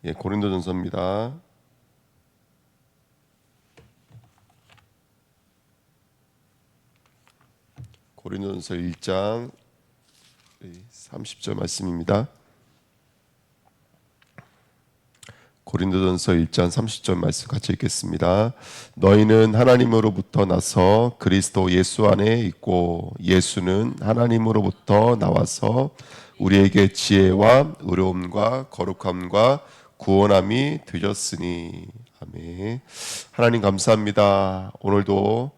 고린도전서입니다. 고린도전서 1장 30절 말씀입니다. 고린도전서 1장 30절 말씀 같이 읽겠습니다. 너희는 하나님으로부터 나서 그리스도 예수 안에 있고 예수는 하나님으로부터 나와서 우리에게 지혜와 의로움과 거룩함과 구원함이 되셨으니. 아멘. 하나님 감사합니다. 오늘도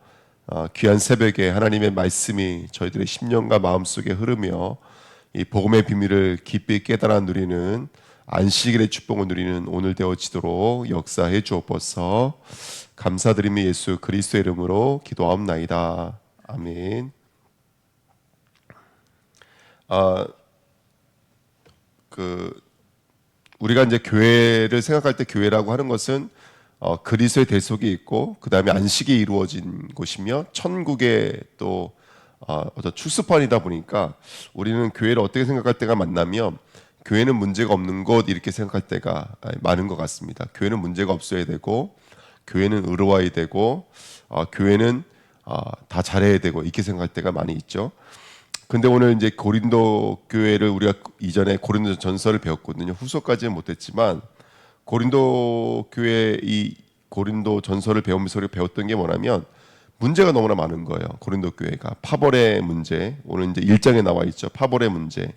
귀한 새벽에 하나님의 말씀이 저희들의 심령과 마음속에 흐르며 이 복음의 비밀을 깊이 깨달아 누리는 안식일의 축복을 누리는 오늘 되어지도록 역사해 주옵소서. 감사드리며 예수 그리스도의 이름으로 기도하옵나이다. 아멘. 우리가 이제 교회를 생각할 때 교회라고 하는 것은 그리스도의 대속이 있고 그 다음에 안식이 이루어진 곳이며 천국의 또 어떤 출소판이다 보니까 우리는 교회를 어떻게 생각할 때가 많냐면 교회는 문제가 없는 곳 이렇게 생각할 때가 많은 것 같습니다. 교회는 문제가 없어야 되고 교회는 의로워야 되고 교회는 다 잘해야 되고 이렇게 생각할 때가 많이 있죠. 근데 오늘 이제 고린도 교회를 우리가 이전에 고린도 전서를 배웠거든요. 후서까지는 못했지만 고린도 교회 이 고린도 전서를 배우면서 우리가 배웠던 게 뭐냐면 문제가 너무나 많은 거예요. 고린도 교회가 파벌의 문제, 오늘 이제 1장에 나와 있죠. 파벌의 문제,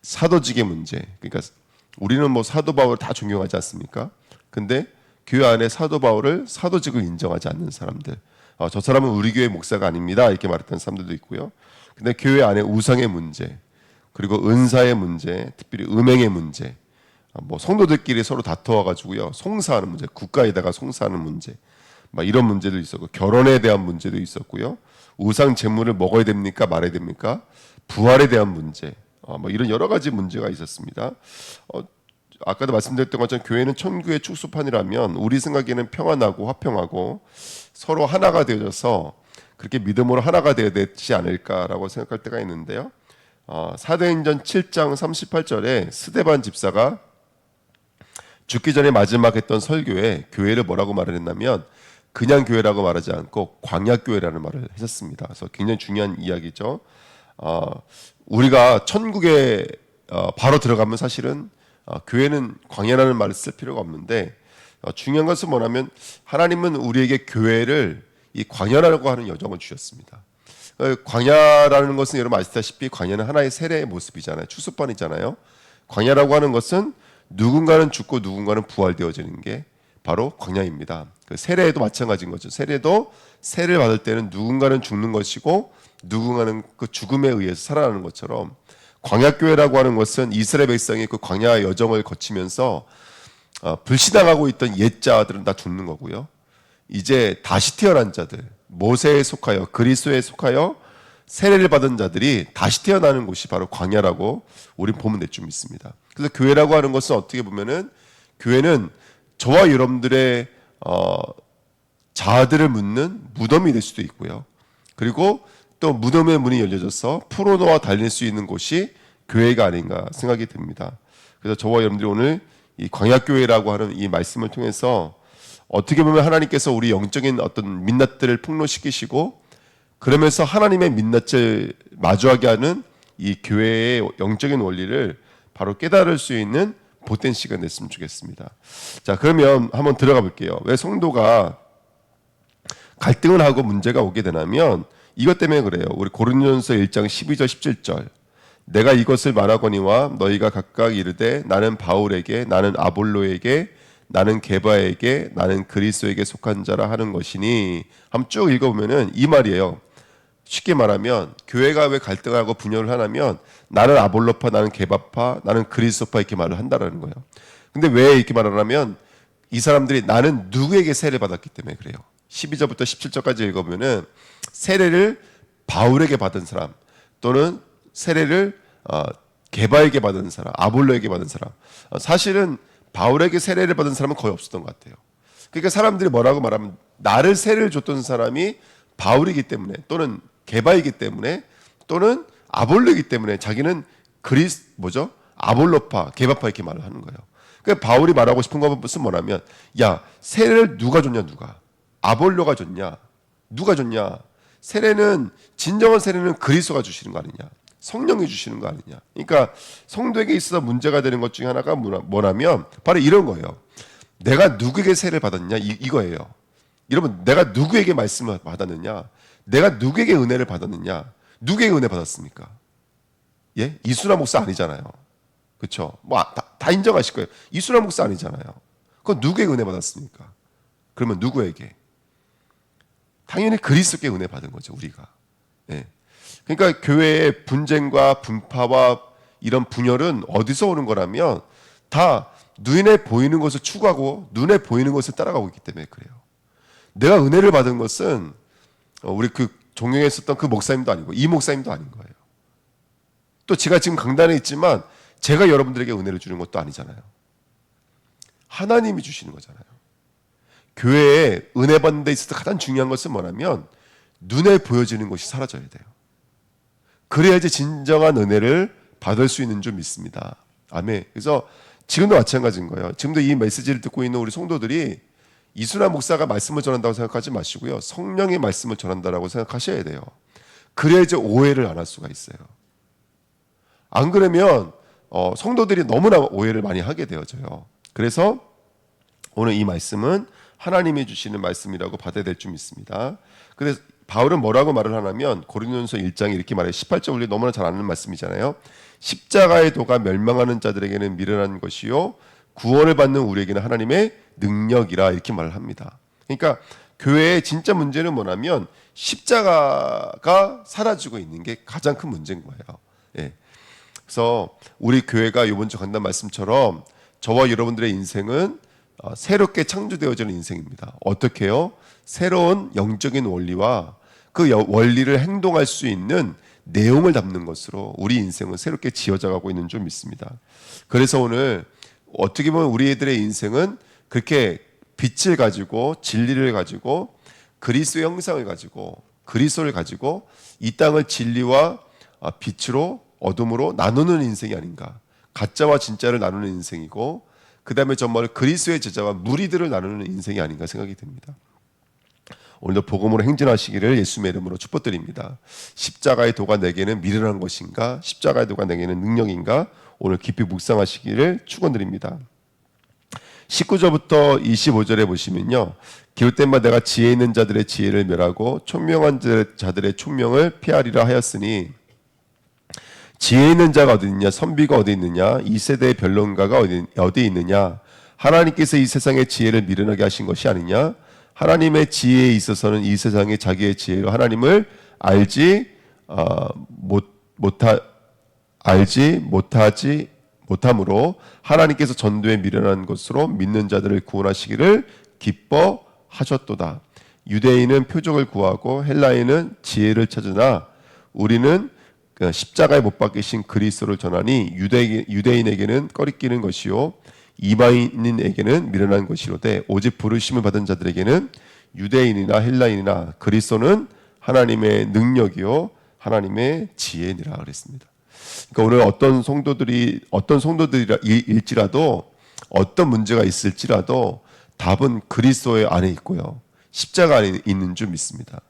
사도직의 문제. 그러니까 우리는 뭐 사도 바울을 다 존경하지 않습니까? 근데 교회 안에 사도 바울을 사도직을 인정하지 않는 사람들. 저 사람은 우리 교회 목사가 아닙니다. 이렇게 말했던 사람들도 있고요. 근데 교회 안에 우상의 문제, 그리고 은사의 문제, 특별히 음행의 문제, 뭐 성도들끼리 서로 다투어가지고요 송사하는 문제, 국가에다가 송사하는 문제, 막 이런 문제도 있었고 결혼에 대한 문제도 있었고요. 우상 제물을 먹어야 됩니까, 말아야 됩니까? 부활에 대한 문제, 뭐 이런 여러 가지 문제가 있었습니다. 아까도 말씀드렸던 것처럼 교회는 천국의 축소판이라면 우리 생각에는 평안하고 화평하고 서로 하나가 되어져서 그렇게 믿음으로 하나가 되어야 되지 않을까라고 생각할 때가 있는데요. 사도행전 7장 38절에 스데반 집사가 죽기 전에 마지막 했던 설교에 교회를 뭐라고 말을 했냐면 그냥 교회라고 말하지 않고 광야교회라는 말을 하셨습니다. 그래서 굉장히 중요한 이야기죠. 우리가 천국에 바로 들어가면 사실은 교회는 광야라는 말을 쓸 필요가 없는데 중요한 것은 뭐냐면 하나님은 우리에게 교회를 이 광야라고 하는 여정을 주셨습니다. 광야라는 것은 여러분 아시다시피 광야는 하나의 세례의 모습이잖아요. 추수판이잖아요. 광야라고 하는 것은 누군가는 죽고 누군가는 부활되어지는 게 바로 광야입니다. 그 세례도 마찬가지인 거죠. 세례도 세례를 받을 때는 누군가는 죽는 것이고 누군가는 그 죽음에 의해서 살아나는 것처럼 광야교회라고 하는 것은 이스라엘 백성이 그 광야 여정을 거치면서 불신앙하고 있던 옛자들은 다 죽는 거고요. 이제 다시 태어난 자들, 모세에 속하여 그리스도에 속하여 세례를 받은 자들이 다시 태어나는 곳이 바로 광야라고 우린 보면 될 줄 믿습니다. 그래서 교회라고 하는 것은 어떻게 보면은 교회는 저와 여러분들의 자아들을 묻는 무덤이 될 수도 있고요. 그리고 또 무덤의 문이 열려져서 풀어놓아 달릴 수 있는 곳이 교회가 아닌가 생각이 듭니다. 그래서 저와 여러분들이 오늘 이 광야교회라고 하는 이 말씀을 통해서 어떻게 보면 하나님께서 우리 영적인 어떤 민낯들을 폭로시키시고 그러면서 하나님의 민낯을 마주하게 하는 이 교회의 영적인 원리를 바로 깨달을 수 있는 복된 시간 됐으면 좋겠습니다. 자, 그러면 한번 들어가 볼게요. 왜 성도가 갈등을 하고 문제가 오게 되냐면 이것 때문에 그래요. 우리 고린도전서 1장 12절 17절 내가 이것을 말하거니와 너희가 각각 이르되 나는 바울에게 나는 아볼로에게 나는 게바에게 나는 그리스도에게 속한 자라 하는 것이니 한번 쭉 읽어보면은 이 말이에요. 쉽게 말하면 교회가 왜 갈등하고 분열을 하냐면 나는 아볼로파 나는 게바파 나는 그리스도파 이렇게 말을 한다라는 거예요. 근데 왜 이렇게 말하냐면 이 사람들이 나는 누구에게 세례를 받았기 때문에 그래요. 12절부터 17절까지 읽어보면은 세례를 바울에게 받은 사람 또는 세례를 게바에게 받은 사람 아볼로에게 받은 사람 사실은 바울에게 세례를 받은 사람은 거의 없었던 것 같아요. 그러니까 사람들이 뭐라고 말하면 나를 세례를 줬던 사람이 바울이기 때문에 또는 게바이기 때문에 또는 아볼로이기 때문에 자기는 아볼로파, 게바파 이렇게 말을 하는 거예요. 그 바울이 말하고 싶은 건 무슨 뭐냐면, 야, 세례를 누가 줬냐? 누가? 아볼로가 줬냐? 누가 줬냐? 세례는, 진정한 세례는 그리스도가 주시는 거 아니냐? 성령이 주시는 거 아니냐? 그러니까 성도에게 있어서 문제가 되는 것 중에 하나가 뭐냐면 바로 이런 거예요. 내가 누구에게 세례를 받았냐? 이거예요. 여러분, 내가 누구에게 말씀을 받았느냐? 내가 누구에게 은혜를 받았느냐? 누구에게 은혜 받았습니까? 예? 이수라 목사 아니잖아요. 그렇죠? 다 인정하실 거예요. 이수라 목사 아니잖아요. 그건 누구에게 은혜 받았습니까? 그러면 누구에게? 당연히 그리스도께 은혜 받은 거죠, 우리가. 예. 그러니까 교회의 분쟁과 분파와 이런 분열은 어디서 오는 거라면 다 눈에 보이는 것을 추구하고 눈에 보이는 것을 따라가고 있기 때문에 그래요. 내가 은혜를 받은 것은 우리 그 존경했었던 그 목사님도 아니고 이 목사님도 아닌 거예요. 또 제가 지금 강단에 있지만 제가 여러분들에게 은혜를 주는 것도 아니잖아요. 하나님이 주시는 거잖아요. 교회에 은혜 받는 데 있어서 가장 중요한 것은 뭐냐면 눈에 보여지는 것이 사라져야 돼요. 그래야지 진정한 은혜를 받을 수 있는 줄 믿습니다. 아멘. 그래서 지금도 마찬가지인 거예요. 지금도 이 메시지를 듣고 있는 우리 성도들이 이순환 목사가 말씀을 전한다고 생각하지 마시고요. 성령의 말씀을 전한다라고 생각하셔야 돼요. 그래야지 오해를 안 할 수가 있어요. 안 그러면 성도들이 너무나 오해를 많이 하게 되어져요. 그래서 오늘 이 말씀은 하나님이 주시는 말씀이라고 받아야 될 줄 믿습니다. 그래서 바울은 뭐라고 말을 하냐면 고린도전서 1장에 이렇게 말해요. 18절 우리 너무나 잘 아는 말씀이잖아요. 십자가의 도가 멸망하는 자들에게는 미련한 것이요 구원을 받는 우리에게는 하나님의 능력이라 이렇게 말을 합니다. 그러니까 교회의 진짜 문제는 뭐냐면 십자가가 사라지고 있는 게 가장 큰 문제인 거예요. 예. 그래서 우리 교회가 이번 주 간단 말씀처럼 저와 여러분들의 인생은 새롭게 창조되어지는 인생입니다. 어떻게 해요? 새로운 영적인 원리와 그 원리를 행동할 수 있는 내용을 담는 것으로 우리 인생은 새롭게 지어져 가고 있는 줄 믿습니다. 그래서 오늘 어떻게 보면 우리 애들의 인생은 그렇게 빛을 가지고 진리를 가지고 그리스도의 형상을 가지고 그리스도를 가지고 이 땅을 진리와 빛으로 어둠으로 나누는 인생이 아닌가. 가짜와 진짜를 나누는 인생이고 그 다음에 정말 그리스도의 제자와 무리들을 나누는 인생이 아닌가 생각이 듭니다. 오늘도 복음으로 행진하시기를 예수님의 이름으로 축복드립니다. 십자가의 도가 내게는 미련한 것인가? 십자가의 도가 내게는 능력인가? 오늘 깊이 묵상하시기를 축원드립니다. 19절부터 25절에 보시면요. 기울때마다 내가 지혜 있는 자들의 지혜를 멸하고 총명한 자들의 총명을 피하리라 하였으니 지혜 있는 자가 어디 있느냐? 선비가 어디 있느냐? 이 세대의 변론가가 어디 있느냐? 하나님께서 이 세상의 지혜를 미련하게 하신 것이 아니냐? 하나님의 지혜에 있어서는 이 세상의 자기의 지혜로 하나님을 알지 못함으로 하나님께서 전도에 미련한 것으로 믿는 자들을 구원하시기를 기뻐하셨도다. 유대인은 표적을 구하고 헬라인은 지혜를 찾으나 우리는 십자가에 못 박히신 그리스도를 전하니 유대인에게는 꺼리끼는 것이요 이방인에게는 미련한 것이로되 오직 부르심을 받은 자들에게는 유대인이나 헬라인이나 그리스도는 하나님의 능력이요 하나님의 지혜니라 그랬습니다. 그러니까 오늘 어떤 성도들일지라도 어떤 문제가 있을지라도 답은 그리스도의 안에 있고요 십자가 안에 있는 줄 믿습니다.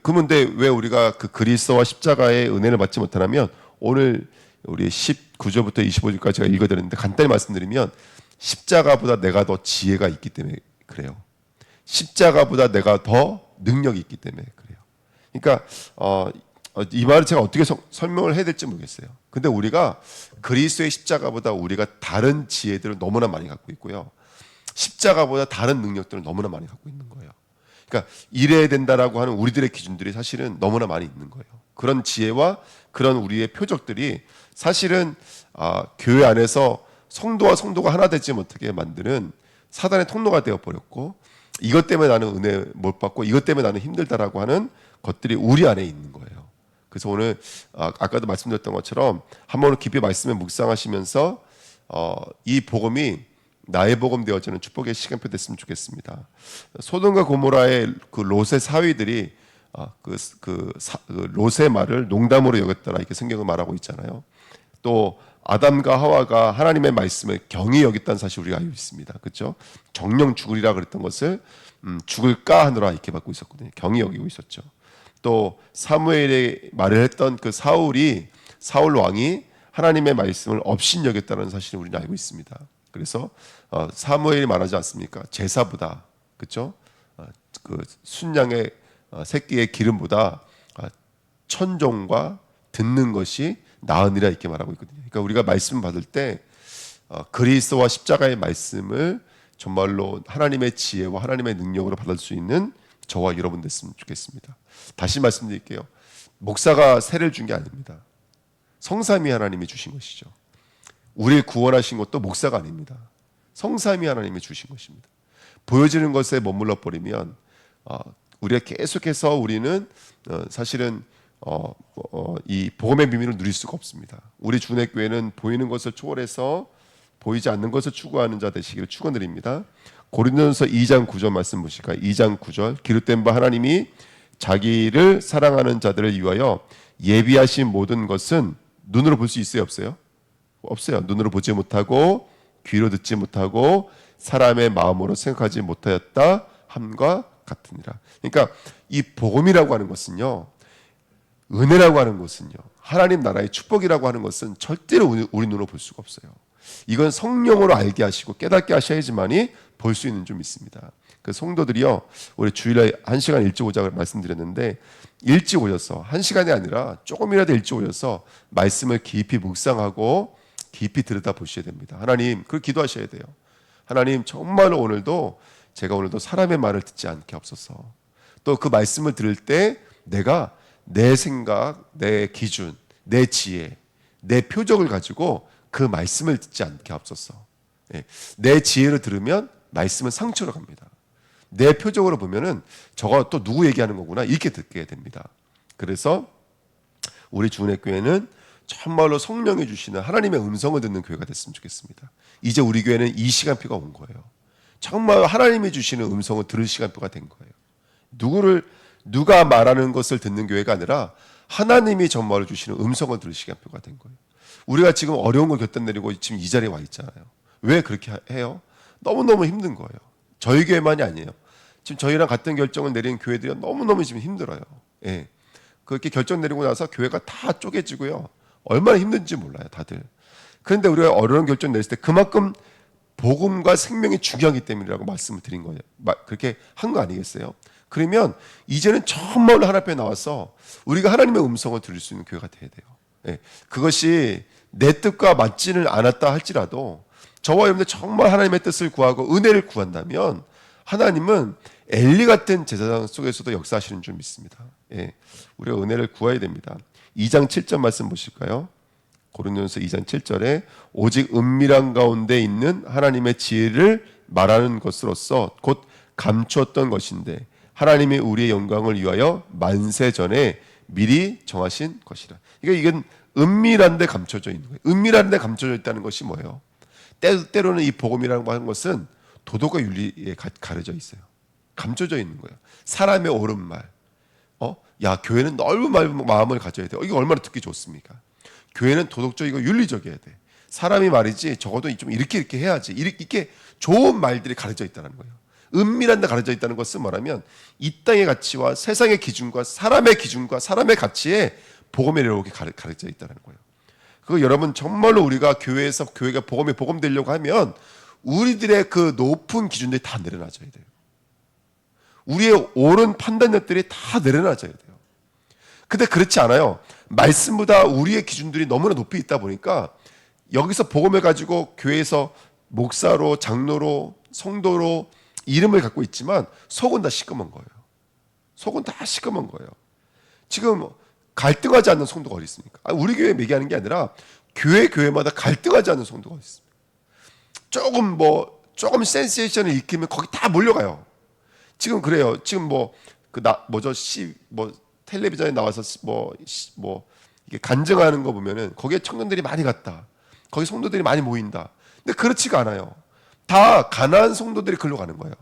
그런데 왜 우리가 그 그리스도와 십자가의 은혜를 받지 못하냐면 오늘 우리 19절부터 25절까지 제가 읽어드렸는데 간단히 말씀드리면 십자가보다 내가 더 지혜가 있기 때문에 그래요. 십자가보다 내가 더 능력이 있기 때문에 그래요. 그러니까 이 말을 제가 어떻게 설명을 해야 될지 모르겠어요. 근데 우리가 그리스도의 십자가보다 우리가 다른 지혜들을 너무나 많이 갖고 있고요. 십자가보다 다른 능력들을 너무나 많이 갖고 있는 거예요. 그러니까 이래야 된다라고 하는 우리들의 기준들이 사실은 너무나 많이 있는 거예요. 그런 지혜와 그런 우리의 표적들이 사실은 교회 안에서 성도와 성도가 하나 되지 못하게 만드는 사단의 통로가 되어버렸고 이것 때문에 나는 은혜 못 받고 이것 때문에 나는 힘들다라고 하는 것들이 우리 안에 있는 거예요. 그래서 오늘 아까도 말씀드렸던 것처럼 한번 깊이 말씀에 묵상하시면서 이 복음이 나의 복음 되어지는 축복의 시간표 됐으면 좋겠습니다. 소돔과 고모라의 그 롯의 사위들이 롯의 말을 농담으로 여겼더라 이렇게 성경을 말하고 있잖아요. 또 아담과 하와가 하나님의 말씀을 경히 여겼다는 사실 우리가 알고 있습니다. 그렇죠? 정령 죽으리라 그랬던 것을 죽을까 하느라 이렇게 받고 있었거든요. 경히 여기고 있었죠. 또 사무엘의 말을 했던 그 사울 왕이 하나님의 말씀을 업신여겼다는 사실을 우리는 알고 있습니다. 그래서 사무엘이 말하지 않습니까? 제사보다, 그렇죠? 그 순양의 새끼의 기름보다 천종과 듣는 것이 나으니라 이렇게 말하고 있거든요. 그러니까 우리가 말씀 받을 때 그리스도와 십자가의 말씀을 정말로 하나님의 지혜와 하나님의 능력으로 받을 수 있는 저와 여러분 됐으면 좋겠습니다. 다시 말씀드릴게요. 목사가 세례를 준 게 아닙니다. 성삼위 하나님이 주신 것이죠. 우리를 구원하신 것도 목사가 아닙니다. 성삼위 하나님이 주신 것입니다. 보여지는 것에 머물러 버리면 우리가 계속해서 우리는 사실은 이 복음의 비밀을 누릴 수가 없습니다. 우리 주내교회는 보이는 것을 초월해서 보이지 않는 것을 추구하는 자 되시기를 축원드립니다. 고린도전서 2장 9절 말씀 보실까요? 2장 9절 기록된 바 하나님이 자기를 사랑하는 자들을 위하여 예비하신 모든 것은 눈으로 볼 수 있어요? 없어요? 없어요. 눈으로 보지 못하고 귀로 듣지 못하고 사람의 마음으로 생각하지 못하였다 함과 같으니라. 그러니까 이 복음이라고 하는 것은요, 은혜라고 하는 것은요, 하나님 나라의 축복이라고 하는 것은 절대로 우리 눈으로 볼 수가 없어요. 이건 성령으로 알게 하시고 깨닫게 하셔야지만이 볼 수 있는 좀 있습니다. 그 성도들이요, 우리 주일에 1시간 일찍 오자고 말씀드렸는데 일찍 오셔서 1시간이 아니라 조금이라도 일찍 오셔서 말씀을 깊이 묵상하고 깊이 들여다 보셔야 됩니다. 하나님, 그걸 기도하셔야 돼요. 하나님, 정말로 오늘도 제가 오늘도 사람의 말을 듣지 않게 하옵소서. 또 그 말씀을 들을 때 내가 내 생각, 내 기준, 내 지혜, 내 표적을 가지고 그 말씀을 듣지 않게 하옵소서. 내 지혜를 들으면 말씀은 상처로 갑니다. 내 표적으로 보면은 저거 또 누구 얘기하는 거구나 이렇게 듣게 됩니다. 그래서 우리 주은혜교회는 정말로 성령이 주시는 하나님의 음성을 듣는 교회가 됐으면 좋겠습니다. 이제 우리 교회는 이 시간표가 온 거예요. 정말 하나님이 주시는 음성을 들을 시간표가 된 거예요. 누가 말하는 것을 듣는 교회가 아니라 하나님이 정말로 주시는 음성을 들을 시간표가 된 거예요. 우리가 지금 어려운 걸 겪어내리고 지금 이 자리에 와 있잖아요. 왜 그렇게 해요? 너무너무 힘든 거예요. 저희 교회만이 아니에요. 지금 저희랑 같은 결정을 내린 교회들이 너무너무 지금 힘들어요. 예. 그렇게 결정 내리고 나서 교회가 다 쪼개지고요. 얼마나 힘든지 몰라요, 다들. 그런데 우리가 어려운 결정 냈을 때 그만큼 복음과 생명이 중요하기 때문이라고 말씀을 드린 거예요. 그렇게 한 거 아니겠어요? 그러면 이제는 정말로 하나님 앞에 나와서 우리가 하나님의 음성을 들을 수 있는 교회가 돼야 돼요. 예. 그것이 내 뜻과 맞지는 않았다 할지라도 저와 여러분들 정말 하나님의 뜻을 구하고 은혜를 구한다면 하나님은 엘리 같은 제사장 속에서도 역사하시는 줄 믿습니다. 예. 우리가 은혜를 구해야 됩니다. 2장 7절 말씀 보실까요? 고린도전서 2장 7절에 오직 은밀한 가운데 있는 하나님의 지혜를 말하는 것으로서 곧 감추었던 것인데 하나님이 우리의 영광을 위하여 만세 전에 미리 정하신 것이라. 그러니까 이건 은밀한데 감춰져 있는 거예요. 은밀한데 감춰져 있다는 것이 뭐예요? 때로는 이 복음이라고 하는 것은 도덕과 윤리에 가려져 있어요. 감춰져 있는 거예요. 사람의 옳은 말. 야, 교회는 넓은 마음을 가져야 돼요. 이거 얼마나 듣기 좋습니까? 교회는 도덕적이고 윤리적이어야 돼. 사람이 말이지 적어도 좀 이렇게 해야지. 이렇게 좋은 말들이 가려져 있다는 거예요. 은밀한 데 가려져 있다는 것은 뭐냐면 이 땅의 가치와 세상의 기준과 사람의 기준과 사람의 가치에 복음의 이렇게 가려져 있다는 거예요. 그거 여러분 정말로 우리가 교회에서 교회가 복음되려고 하면 우리들의 그 높은 기준들이 다 내려놔져야 돼요. 우리의 옳은 판단력들이 다 내려놔져야 돼요. 근데 그렇지 않아요. 말씀보다 우리의 기준들이 너무나 높이 있다 보니까 여기서 복음을 가지고 교회에서 목사로 장로로 성도로 이름을 갖고 있지만 속은 다 시꺼먼 거예요. 속은 다 시꺼먼 거예요. 지금 갈등하지 않는 성도가 어디 있습니까? 우리 교회 얘기하는 게 아니라 교회마다 갈등하지 않는 성도가 어디 있습니까? 조금 센세이션을 일으키면 거기 다 몰려가요. 지금 그래요. 지금 텔레비전에 나와서 이게 간증하는 거 보면은 거기에 청년들이 많이 갔다. 거기 성도들이 많이 모인다. 근데 그렇지가 않아요. 다 가난한 성도들이 글로 가는 거예요.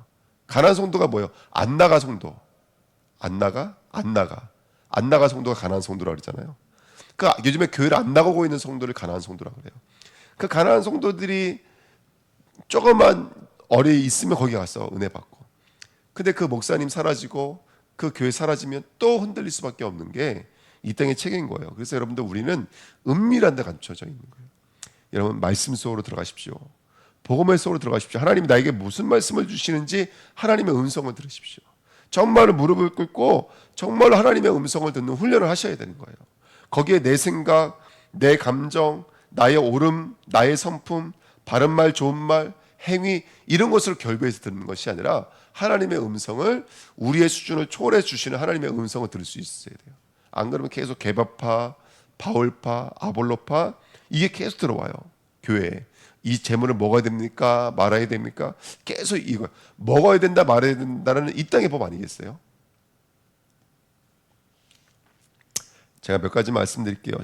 가난한 성도가 뭐예요? 안 나가 성도. 안 나가 성도가 가난한 성도라고 그러잖아요. 요즘에 교회를 안 나가고 있는 성도를 가난한 성도라고 그래요. 그 가난한 성도들이 조금만 어리 있으면 거기 가서 은혜 받고, 근데 그 목사님 사라지고 그 교회 사라지면 또 흔들릴 수밖에 없는 게 이 땅의 책인 거예요. 그래서 여러분들, 우리는 은밀한 데 감춰져 있는 거예요. 여러분, 말씀 속으로 들어가십시오. 복음의 속으로 들어가십시오. 하나님이 나에게 무슨 말씀을 주시는지 하나님의 음성을 들으십시오. 정말로 무릎을 꿇고 정말로 하나님의 음성을 듣는 훈련을 하셔야 되는 거예요. 거기에 내 생각, 내 감정, 나의 옳음, 나의 성품, 바른 말, 좋은 말, 행위, 이런 것을 결부해서 듣는 것이 아니라 하나님의 음성을, 우리의 수준을 초월해 주시는 하나님의 음성을 들을 수 있어야 돼요. 안 그러면 계속 개바파, 바울파, 아볼로파, 이게 계속 들어와요. 교회에. 이 재물을 먹어야 됩니까? 말아야 됩니까? 계속 이거 먹어야 된다, 말아야 된다는 이 땅의 법 아니겠어요? 제가 몇 가지 말씀드릴게요.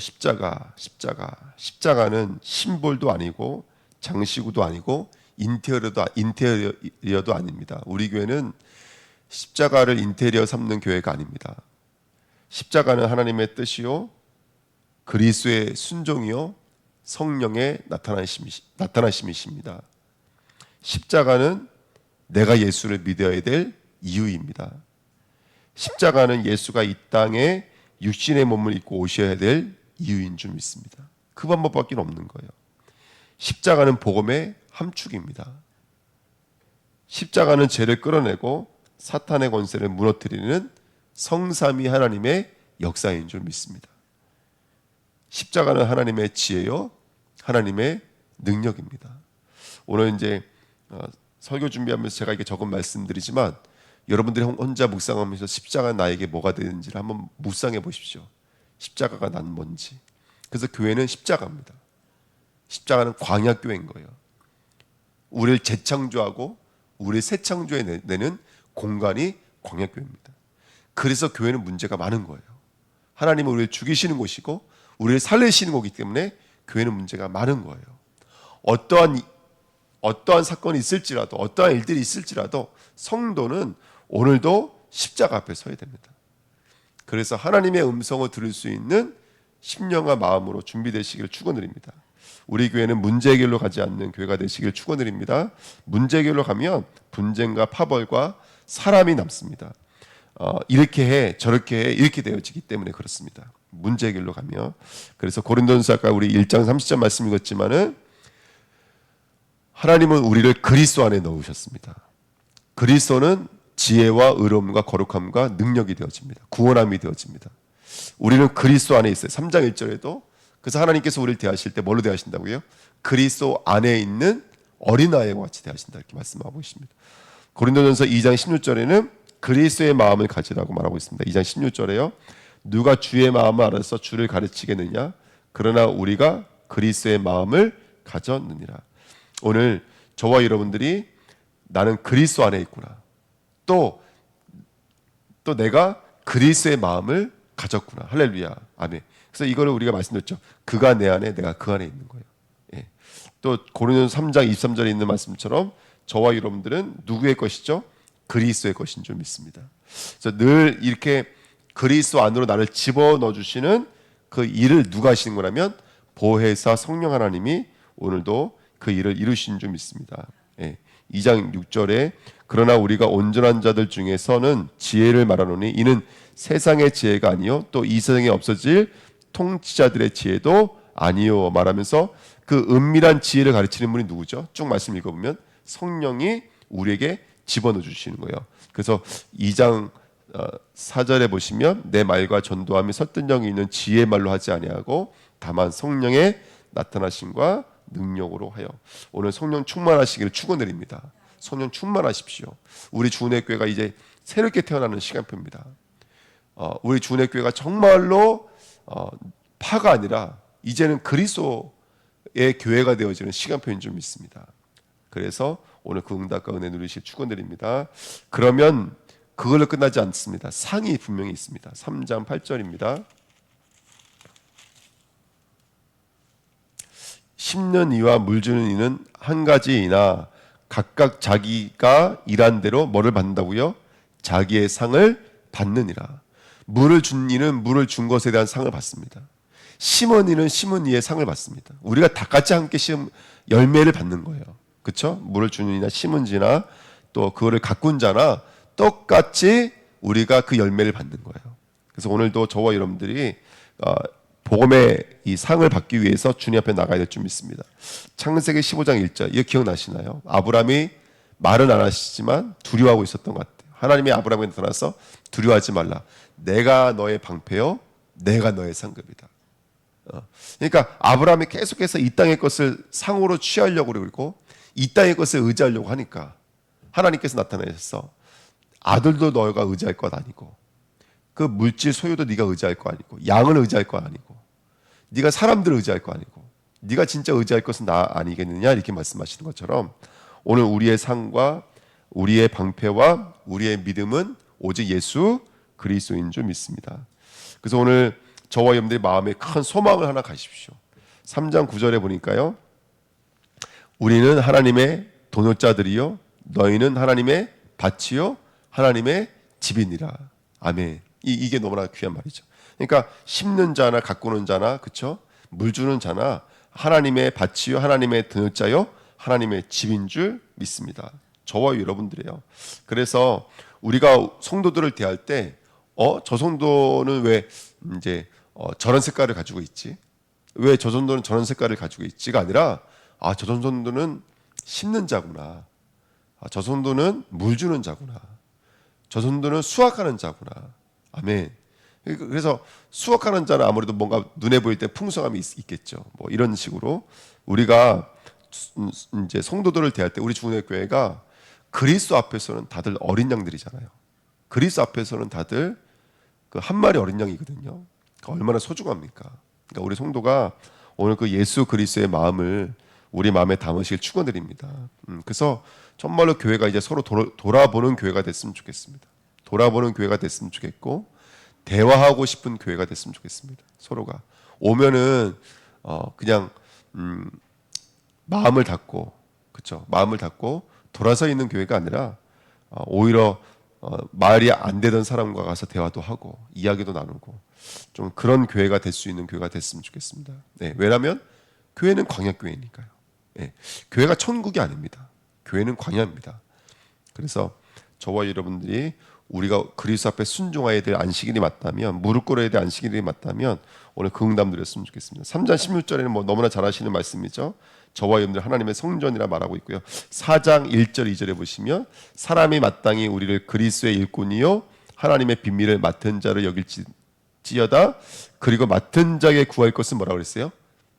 십자가는 심볼도 아니고 장시구도 아니고 인테리어도 아닙니다. 우리 교회는 십자가를 인테리어 삼는 교회가 아닙니다. 십자가는 하나님의 뜻이요, 그리스도의 순종이요, 성령의 나타나심이십니다. 십자가는 내가 예수를 믿어야 될 이유입니다. 십자가는 예수가 이 땅에 육신의 몸을 입고 오셔야 될 이유인 줄 믿습니다. 그 방법밖에 없는 거예요. 십자가는 복음의 함축입니다. 십자가는 죄를 끌어내고 사탄의 권세를 무너뜨리는 성삼위 하나님의 역사인 줄 믿습니다. 십자가는 하나님의 지혜요, 하나님의 능력입니다. 오늘 이제 설교 준비하면서 제가 이렇게 적은 말씀드리지만, 여러분들이 혼자 묵상하면서 십자가 나에게 뭐가 되는지를 한번 묵상해 보십시오. 십자가가 난 뭔지. 그래서 교회는 십자가입니다. 십자가는 광야교회인 거예요. 우리를 재창조하고 우리를 새 창조해 내는 공간이 광야교회입니다. 그래서 교회는 문제가 많은 거예요. 하나님은 우리를 죽이시는 곳이고 우리를 살리시는 거기 때문에 교회는 문제가 많은 거예요. 어떠한 사건이 있을지라도, 어떠한 일들이 있을지라도 성도는 오늘도 십자가 앞에 서야 됩니다. 그래서 하나님의 음성을 들을 수 있는 심령과 마음으로 준비되시기를 축원드립니다. 우리 교회는 문제 해결로 가지 않는 교회가 되시기를 축원드립니다. 문제 해결로 가면 분쟁과 파벌과 사람이 남습니다. 이렇게 해 저렇게 해 이렇게 되어지기 때문에 그렇습니다. 문제 해결로 가면. 그래서 고린도전서 아까 우리 1장 30절 말씀 읽었지만은, 하나님은 우리를 그리스도 안에 넣으셨습니다. 그리스도는 지혜와 의로움과 거룩함과 능력이 되어집니다. 구원함이 되어집니다. 우리는 그리스도 안에 있어요. 3장 1절에도. 그래서 하나님께서 우리를 대하실 때 뭘로 대하신다고요? 그리스도 안에 있는 어린아이와 같이 대하신다, 이렇게 말씀하고 있습니다. 고린도전서 2장 16절에는 그리스도의 마음을 가지라고 말하고 있습니다. 2장 16절에요. 누가 주의 마음을 알아서 주를 가르치겠느냐? 그러나 우리가 그리스도의 마음을 가졌느니라. 오늘 저와 여러분들이 나는 그리스도 안에 있구나, 또 내가 그리스도의 마음을 가졌구나. 할렐루야, 아멘. 그래서 이거를 우리가 말씀드렸죠. 그가 내 안에, 내가 그 안에 있는 거예요. 예. 또 고린도서 3장 23절에 있는 말씀처럼 저와 여러분들은 누구의 것이죠? 그리스도의 것인 줄 믿습니다. 그래서 늘 이렇게 그리스도 안으로 나를 집어넣어 주시는 그 일을 누가 하시는 거라면 보혜사 성령 하나님이 오늘도 그 일을 이루신 줄 믿습니다. 예. 2장 6절에 그러나 우리가 온전한 자들 중에서는 지혜를 말하노니 이는 세상의 지혜가 아니요 또 이 세상에 없어질 통치자들의 지혜도 아니요 말하면서 그 은밀한 지혜를 가르치는 분이 누구죠? 쭉 말씀 읽어보면 성령이 우리에게 집어넣어 주시는 거예요. 그래서 2장 4절에 보시면 내 말과 전도함이 설득력이 있는 지혜의 말로 하지 아니하고 다만 성령의 나타나심과 능력으로 하여. 오늘 성령 충만하시기를 축원드립니다. 성령 충만하십시오. 우리 주은혜교회가 이제 새롭게 태어나는 시간표입니다. 우리 주은혜교회가 정말로 파가 아니라 이제는 그리스도의 교회가 되어지는 시간표인 줄 믿습니다. 그래서 오늘 그 응답과 은혜 누리실 축원드립니다. 그러면 그걸로 끝나지 않습니다. 상이 분명히 있습니다. 3장 8절입니다. 심는 이와 물 주는 이는 한 가지이나 각각 자기가 일한 대로 뭐를 받는다고요? 자기의 상을 받느니라. 물을 준 이는 물을 준 것에 대한 상을 받습니다. 심은 이는 심은 이의 상을 받습니다. 우리가 다 같이 함께 열매를 받는 거예요. 그렇죠? 물을 주는 이나 심은 지나 또 그거를 가꾼 자나 똑같이 우리가 그 열매를 받는 거예요. 그래서 오늘도 저와 여러분들이 복음의 이 상을 받기 위해서 주님 앞에 나가야 될 줄 믿습니다. 창세기 15장 1절 이거 기억나시나요? 아브라함이 말은 안 하시지만 두려워하고 있었던 것 같아요. 하나님이 아브라함에게 나타나서 두려워하지 말라. 내가 너의 방패요, 내가 너의 상급이다. 그러니까 아브라함이 계속해서 이 땅의 것을 상으로 취하려고 그러고 이 땅의 것을 의지하려고 하니까 하나님께서 나타나셔서 아들도 너가 의지할 것 아니고 그 물질 소유도 네가 의지할 거 아니고 양을 의지할 거 아니고 네가 사람들을 의지할 거 아니고 네가 진짜 의지할 것은 나 아니겠느냐 이렇게 말씀하시는 것처럼 오늘 우리의 상과 우리의 방패와 우리의 믿음은 오직 예수 그리스도인 줄 믿습니다. 그래서 오늘 저와 여러분들의 마음에 큰 소망을 하나 가십시오. 3장 9절에 보니까요. 우리는 하나님의 동역자들이요 너희는 하나님의 밭이요 하나님의 집이니라. 아멘. 이게 너무나 귀한 말이죠. 그러니까 심는 자나 가꾸는 자나 그렇죠? 물 주는 자나 하나님의 밭이요 하나님의 동역자요 하나님의 집인 줄 믿습니다. 저와 여러분들이에요. 그래서 우리가 성도들을 대할 때 저 성도는 왜 이제 저런 색깔을 가지고 있지? 왜 저 정도는 저런 색깔을 가지고 있지가 아니라 저 정도는 심는 자구나. 저 정도는 물 주는 자구나. 저 정도는 수확하는 자구나. 아멘. 그래서 수확하는 자는 아무래도 뭔가 눈에 보일 때 풍성함이 있겠죠. 뭐 이런 식으로 우리가 이제 성도들을 대할 때 우리 주은혜 교회가 그리스도 앞에서는 다들 어린 양들이잖아요. 그리스도 앞에서는 다들 그 한 마리 어린 양이거든요. 얼마나 소중합니까? 그러니까 우리 성도가 오늘 그 예수 그리스도의 마음을 우리 마음에 담으시길 축원드립니다. 그래서 정말로 교회가 이제 서로 돌아보는 교회가 됐으면 좋겠습니다. 돌아보는 교회가 됐으면 좋겠고 대화하고 싶은 교회가 됐으면 좋겠습니다. 서로가 오면은 그냥 마음을 닫고 그렇죠. 마음을 닫고 돌아서 있는 교회가 아니라 오히려 말이 안 되던 사람과 가서 대화도 하고 이야기도 나누고 좀 그런 교회가 될 수 있는 교회가 됐으면 좋겠습니다. 네, 왜냐하면 교회는 광야교회니까요. 네, 교회가 천국이 아닙니다. 교회는 광야입니다. 그래서 저와 여러분들이 우리가 그리스도 앞에 순종해야 될 안식일이 맞다면 무릎 꿇어야 될 안식일이 맞다면 오늘 그 응답 드렸으면 좋겠습니다. 3장 16절에는 뭐 너무나 잘 아시는 말씀이죠. 저와 여러분들 하나님의 성전이라 말하고 있고요. 4장 1절 2절에 보시면 사람이 마땅히 우리를 그리스도의 일꾼이요 하나님의 비밀을 맡은 자를 여길지어다. 그리고 맡은 자에게 구할 것은 뭐라고 그랬어요?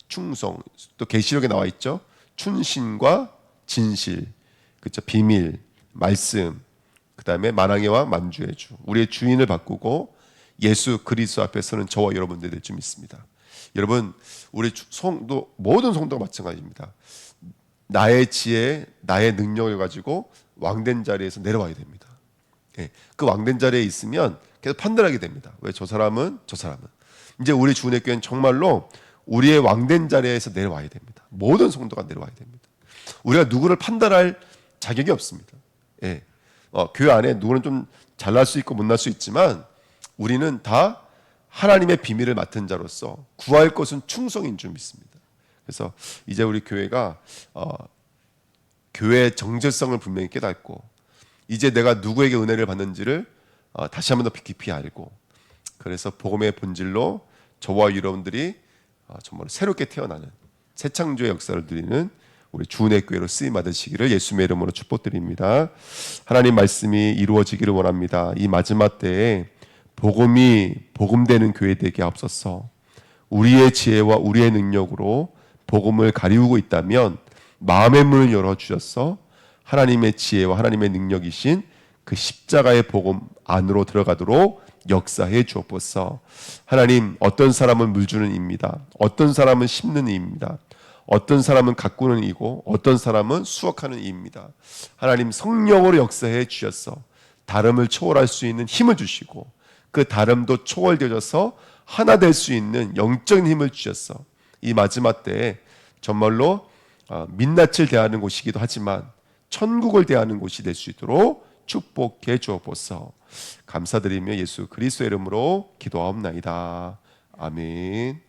충성. 또 계시록에 나와 있죠. 춘신과 진실, 그렇죠? 비밀, 말씀, 그 다음에 만왕의 왕 만주의 주, 우리의 주인을 바꾸고 예수 그리스도 앞에서는 저와 여러분들 될 줄 믿습니다. 여러분 우리 성도 모든 성도가 마찬가지입니다. 나의 지혜, 나의 능력을 가지고 왕된 자리에서 내려와야 됩니다. 예, 그 왕된 자리에 있으면 계속 판단하게 됩니다. 왜 저 사람은 이제 우리 주은혜 교회는 정말로 우리의 왕된 자리에서 내려와야 됩니다. 모든 성도가 내려와야 됩니다. 우리가 누구를 판단할 자격이 없습니다. 예. 교회 안에 누구는 좀 잘날 수 있고 못날 수 있지만 우리는 다 하나님의 비밀을 맡은 자로서 구할 것은 충성인 줄 믿습니다. 그래서 이제 우리 교회가 교회의 정체성을 분명히 깨닫고 이제 내가 누구에게 은혜를 받는지를 다시 한번 더 깊이 알고 그래서 복음의 본질로 저와 여러분들이 정말 새롭게 태어나는 새 창조의 역사를 누리는 우리 주은혜 교회로 쓰임 받으시기를 예수님의 이름으로 축복드립니다. 하나님 말씀이 이루어지기를 원합니다. 이 마지막 때에 복음이 복음되는 교회 되게 하옵소서. 우리의 지혜와 우리의 능력으로 복음을 가리우고 있다면 마음의 문을 열어주셔서 하나님의 지혜와 하나님의 능력이신 그 십자가의 복음 안으로 들어가도록 역사해 주옵소서. 하나님 어떤 사람은 물 주는 이입니다. 어떤 사람은 심는 이입니다. 어떤 사람은 가꾸는 이고 어떤 사람은 수확하는 이입니다. 하나님 성령으로 역사해 주셔서 다름을 초월할 수 있는 힘을 주시고 그 다름도 초월되어져서 하나 될 수 있는 영적인 힘을 주셔서 이 마지막 때에 정말로 민낯을 대하는 곳이기도 하지만 천국을 대하는 곳이 될 수 있도록 축복해 주옵소서. 감사드리며 예수 그리스도의 이름으로 기도하옵나이다. 아멘.